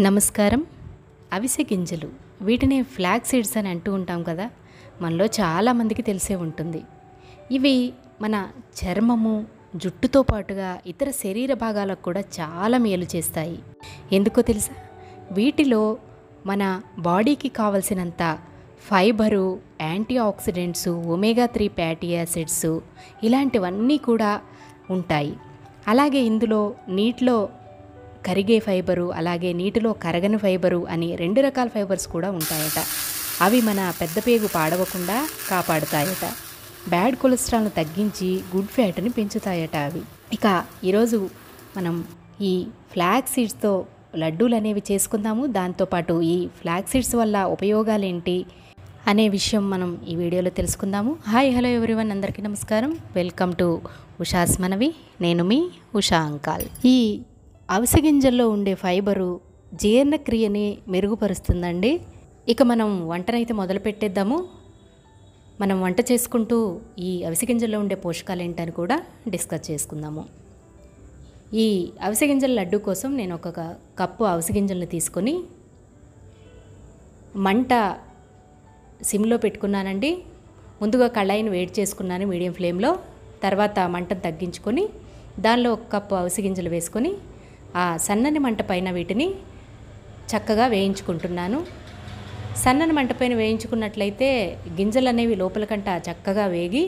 నమస్కారం. అవిసె గింజలు వీటిని ఫ్లాక్ సీడ్స్ అని అంటూ ఉంటాం కదా. మనలో చాలామందికి తెలిసే ఉంటుంది. ఇవి మన చర్మము, జుట్టుతో పాటుగా ఇతర శరీర భాగాలకు కూడా చాలా మేలు చేస్తాయి. ఎందుకో తెలుసా? వీటిలో మన బాడీకి కావలసినంత fibre, antioxidants, omega 3 fatty acids ఇలాంటివన్నీ కూడా ఉంటాయి. అలాగే ఇందులో నీటిలో కరిగే ఫైబరు, అలాగే నీటిలో కరగని ఫైబరు అని 2 రకాల ఫైబర్స్ కూడా ఉంటాయట. అవి మన పెద్ద పేగు పాడవకుండా కాపాడుతాయట. బ్యాడ్ కొలెస్ట్రాల్ను తగ్గించి గుడ్ ఫ్యాట్ని పెంచుతాయట అవి. ఇక ఈరోజు మనం ఈ ఫ్లాక్ సీడ్స్తో లడ్డూలు అనేవి చేసుకుందాము. దాంతోపాటు ఈ ఫ్లాక్ సీడ్స్ వల్ల ఉపయోగాలు ఏంటి అనే విషయం మనం ఈ వీడియోలో తెలుసుకుందాము. హాయ్, హలో ఎవ్రీవన్, అందరికీ నమస్కారం. వెల్కమ్ టు ఉషాస్ మనవి. నేను మీ ఉషా అంకాల్. ఈ అవిసె గింజల్లో ఉండే ఫైబరు జీర్ణక్రియని మెరుగుపరుస్తుందండి. ఇక మనం వంటనైతే మొదలు పెట్టేద్దాము. మనం వంట చేసుకుంటూ ఈ అవిసె గింజల్లో ఉండే పోషకాలు ఏంటని కూడా డిస్కస్ చేసుకుందాము. ఈ అవిసె గింజల లడ్డు కోసం నేను ఒక కప్పు అవిసె గింజలను తీసుకొని మంట సిమ్లో పెట్టుకున్నానండి. ముందుగా కళాయిని వేడి చేసుకున్నాను మీడియం ఫ్లేమ్లో. తర్వాత మంటను తగ్గించుకొని దానిలో ఒక కప్పు అవిసె గింజలు వేసుకొని ఆ సన్నని మంట పైన వీటిని చక్కగా వేయించుకుంటున్నాను. సన్నని మంట పైన వేయించుకున్నట్లయితే గింజలు అనేవి లోపలికంట చక్కగా వేగి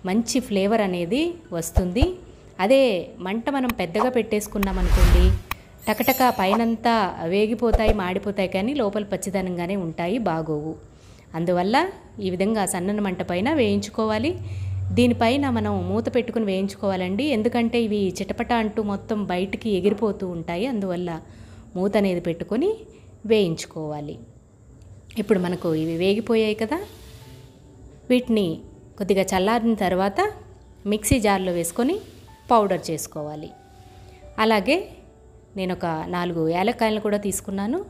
మంచి ఫ్లేవర్ అనేది వస్తుంది. అదే మంట మనం పెద్దగా పెట్టేసుకున్నాం అనుకోండి, టకటక పైనంతా వేగిపోతాయి, మాడిపోతాయి, కానీ లోపల పచ్చిదనంగానే ఉంటాయి, బాగోవు. అందువల్ల ఈ విధంగా సన్నని మంట పైన వేయించుకోవాలి. దీనిపైన మనం మూత పెట్టుకుని వేయించుకోవాలండి. ఎందుకంటే ఇవి చిటపట అంటూ మొత్తం బయటికి ఎగిరిపోతూ ఉంటాయి. అందువల్ల మూత అనేది పెట్టుకొని వేయించుకోవాలి. ఇప్పుడు మనకు ఇవి వేగిపోయాయి కదా. వీటిని కొద్దిగా చల్లారిన తర్వాత మిక్సీ జార్లో వేసుకొని పౌడర్ చేసుకోవాలి. అలాగే నేను ఒక 4 యాలక్కాయలను కూడా తీసుకున్నాను.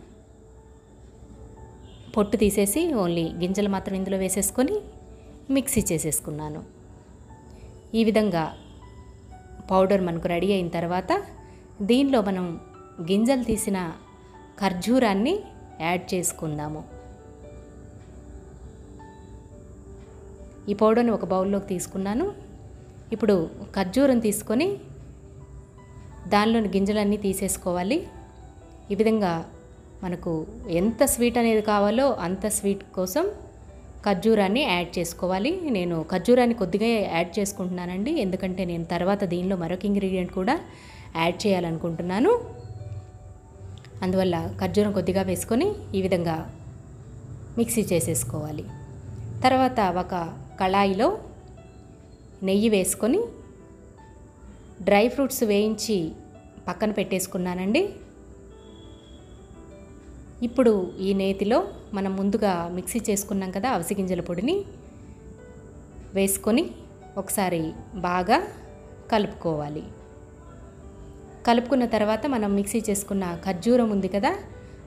పొట్టు తీసేసి ఓన్లీ గింజలు మాత్రం ఇందులో వేసేసుకొని మిక్సీ చేసేసుకున్నాను. ఈ విధంగా పౌడర్ మనకు రెడీ అయిన తర్వాత దీనిలో మనం గింజలు తీసిన ఖర్జూరాన్ని యాడ్ చేసుకుందాము. ఈ పౌడర్ని ఒక బౌల్లోకి తీసుకున్నాను. ఇప్పుడు ఖర్జూరం తీసుకొని దానిలోని గింజలన్నీ తీసేసుకోవాలి. ఈ విధంగా మనకు ఎంత స్వీట్ అనేది కావాలో అంత స్వీట్ కోసం ఖర్జూరాన్ని యాడ్ చేసుకోవాలి. నేను ఖర్జూరాన్ని కొద్దిగా యాడ్ చేసుకుంటున్నానండి, ఎందుకంటే నేను తర్వాత దీనిలో మరొక ఇంగ్రీడియంట్ కూడా యాడ్ చేయాలనుకుంటున్నాను. అందువల్ల ఖర్జూరం కొద్దిగా వేసుకొని ఈ విధంగా మిక్సీ చేసేసుకోవాలి. తర్వాత ఒక కళాయిలో నెయ్యి వేసుకొని డ్రై ఫ్రూట్స్ వేయించి పక్కన పెట్టేసుకున్నానండి. ఇప్పుడు ఈ నేతిలో మనం ముందుగా మిక్సీ చేసుకున్నాం కదా అవిసె గింజల పొడిని వేసుకొని ఒకసారి బాగా కలుపుకోవాలి. కలుపుకున్న తర్వాత మనం మిక్సీ చేసుకున్న ఖర్జూరం ఉంది కదా,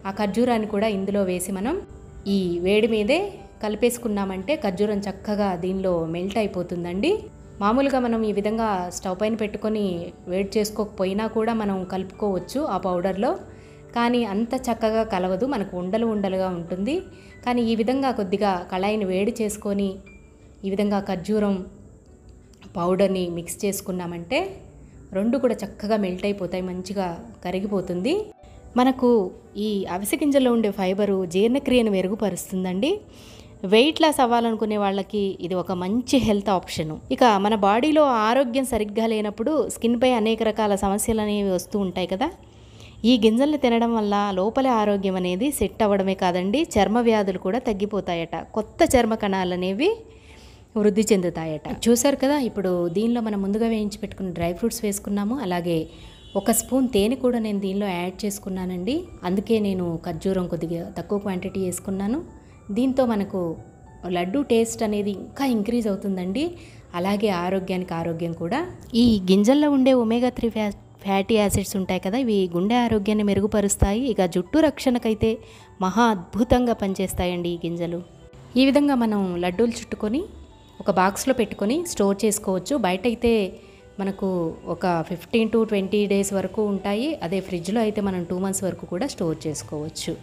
ఆ ఖర్జూరాన్ని కూడా ఇందులో వేసి మనం ఈ వేడి మీదే కలిపేసుకున్నామంటే ఖర్జూరం చక్కగా దీనిలో మెల్ట్ అయిపోతుందండి. మామూలుగా మనం ఈ విధంగా స్టవ్ పైన పెట్టుకొని వేడి చేసుకోకపోయినా కూడా మనం కలుపుకోవచ్చు ఆ పౌడర్లో, కానీ అంత చక్కగా కలవదు, మనకు ఉండలు ఉండలుగా ఉంటుంది. కానీ ఈ విధంగా కొద్దిగా కళాయిని వేడి చేసుకొని ఈ విధంగా ఖర్జూరం పౌడర్ని మిక్స్ చేసుకున్నామంటే రెండు కూడా చక్కగా మెల్ట్ అయిపోతాయి, మంచిగా కరిగిపోతుంది. మనకు ఈ అవిసె గింజల్లో ఉండే ఫైబరు జీర్ణక్రియను మెరుగుపరుస్తుందండి. వెయిట్ లాస్ అవ్వాలనుకునే వాళ్ళకి ఇది ఒక మంచి హెల్త్ ఆప్షను. ఇక మన బాడీలో ఆరోగ్యం సరిగ్గా లేనప్పుడు స్కిన్పై అనేక రకాల సమస్యలు అనేవి వస్తూ ఉంటాయి కదా. ఈ గింజల్ని తినడం వల్ల లోపల ఆరోగ్యం అనేది సెట్ అవ్వడమే కాదండి, చర్మ వ్యాధులు కూడా తగ్గిపోతాయట, కొత్త చర్మ కణాలు అనేవి వృద్ధి చెందుతాయట. చూసారు కదా. ఇప్పుడు దీనిలో మనం ముందుగా వేయించి పెట్టుకున్న డ్రై ఫ్రూట్స్ వేసుకున్నాము. అలాగే 1 స్పూన్ తేనె కూడా నేను దీనిలో యాడ్ చేసుకున్నానండి. అందుకే నేను ఖర్జూరం కొద్దిగా తక్కువ క్వాంటిటీ వేసుకున్నాను. దీంతో మనకు లడ్డు టేస్ట్ అనేది ఇంకా ఇంక్రీజ్ అవుతుందండి. అలాగే ఆరోగ్యానికి ఆరోగ్యం కూడా. ఈ గింజల్లో ఉండే ఒమేగా 3 ఫ్యాటీ యాసిడ్స్ ఉంటాయి కదా, ఇవి గుండె ఆరోగ్యాన్ని మెరుగుపరుస్తాయి. ఇక జుట్టు రక్షణకైతే మహా అద్భుతంగా పనిచేస్తాయండి ఈ గింజలు. ఈ విధంగా మనం లడ్డూలు చుట్టుకొని ఒక బాక్స్లో పెట్టుకొని స్టోర్ చేసుకోవచ్చు. బయట అయితే మనకు ఒక 15 to 20 డేస్ వరకు ఉంటాయి. అదే ఫ్రిడ్జ్లో అయితే మనం 2 మంత్స్ వరకు కూడా స్టోర్ చేసుకోవచ్చు.